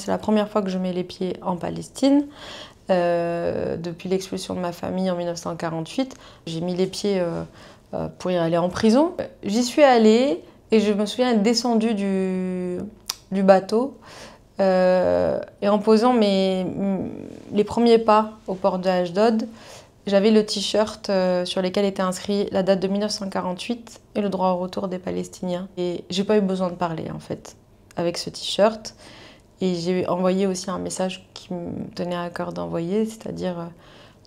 C'est la première fois que je mets les pieds en Palestine. Depuis l'expulsion de ma famille en 1948, j'ai mis les pieds pour y aller en prison. J'y suis allée et je me souviens être descendue du bateau et en posant les premiers pas au port de Ashdod, j'avais le t-shirt sur lequel était inscrit la date de 1948 et le droit au retour des Palestiniens. Et j'ai pas eu besoin de parler en fait avec ce t-shirt. Et j'ai envoyé aussi un message qui me tenait à cœur d'envoyer, c'est-à-dire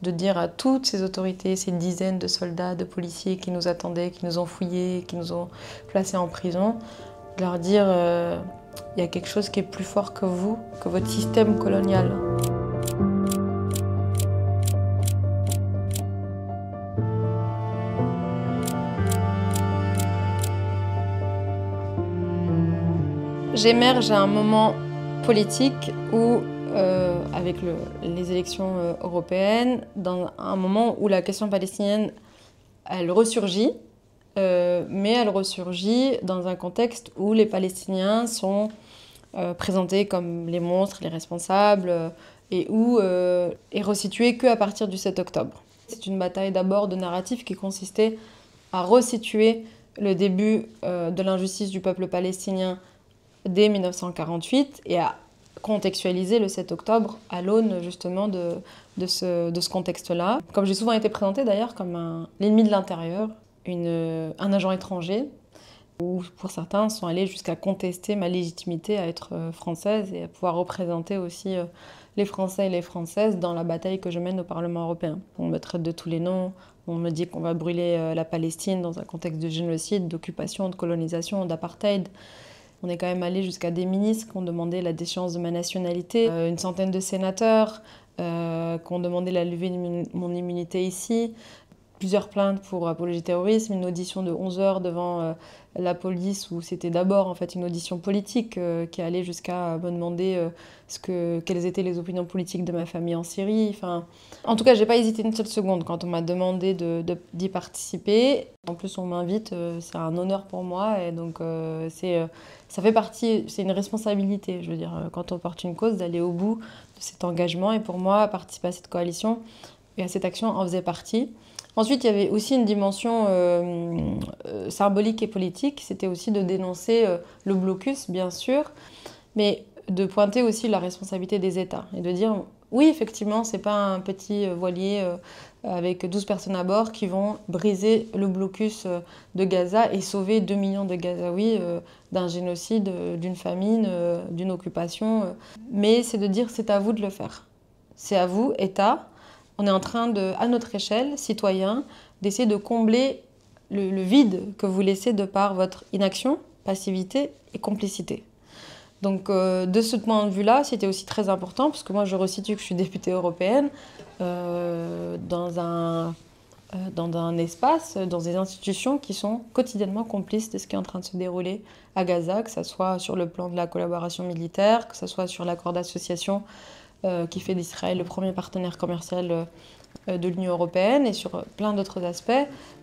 de dire à toutes ces autorités, ces dizaines de soldats, de policiers qui nous attendaient, qui nous ont fouillés, qui nous ont placés en prison, de leur dire il y a quelque chose qui est plus fort que vous, que votre système colonial. J'émerge à un moment politique où, avec les élections européennes, dans un moment où la question palestinienne, elle ressurgit, mais elle ressurgit dans un contexte où les Palestiniens sont présentés comme les monstres, les responsables, et où est resitué qu'à partir du 7 octobre. C'est une bataille d'abord de narratif qui consistait à resituer le début de l'injustice du peuple palestinien dès 1948 et à contextualiser le 7 octobre à l'aune justement de ce contexte-là. Comme j'ai souvent été présentée d'ailleurs comme l'ennemi de l'intérieur, un agent étranger, où pour certains sont allés jusqu'à contester ma légitimité à être française et à pouvoir représenter aussi les Français et les Françaises dans la bataille que je mène au Parlement européen. On me traite de tous les noms, on me dit qu'on va brûler la Palestine dans un contexte de génocide, d'occupation, de colonisation, d'apartheid. On est quand même allé jusqu'à des ministres qui ont demandé la déchéance de ma nationalité, une centaine de sénateurs qui ont demandé la levée de mon immunité ici, plusieurs plaintes pour apologie terrorisme, une audition de 11 heures devant la police où c'était d'abord en fait une audition politique qui allait jusqu'à me demander quelles étaient les opinions politiques de ma famille en Syrie. Enfin, en tout cas, j'ai pas hésité une seule seconde quand on m'a demandé d'y participer. En plus, on m'invite, c'est un honneur pour moi et donc ça fait partie, c'est une responsabilité, je veux dire, quand on porte une cause, d'aller au bout de cet engagement. Et pour moi, participer à cette coalition et à cette action en faisait partie. Ensuite, il y avait aussi une dimension symbolique et politique. C'était aussi de dénoncer le blocus, bien sûr, mais de pointer aussi la responsabilité des États et de dire oui, effectivement, c'est pas un petit voilier avec 12 personnes à bord qui vont briser le blocus de Gaza et sauver 2 millions de Gazaouis d'un génocide, d'une famine, d'une occupation. Mais c'est de dire c'est à vous de le faire. C'est à vous, État. On est en train à notre échelle, citoyens, d'essayer de combler le vide que vous laissez de par votre inaction, passivité et complicité. Donc de ce point de vue-là, c'était aussi très important, parce que moi je resitue que je suis députée européenne dans un espace, dans des institutions qui sont quotidiennement complices de ce qui est en train de se dérouler à Gaza, que ce soit sur le plan de la collaboration militaire, que ce soit sur l'accord d'association qui fait d'Israël le premier partenaire commercial de l'Union européenne et sur plein d'autres aspects.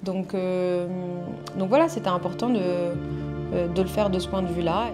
Donc voilà, c'était important de le faire de ce point de vue-là.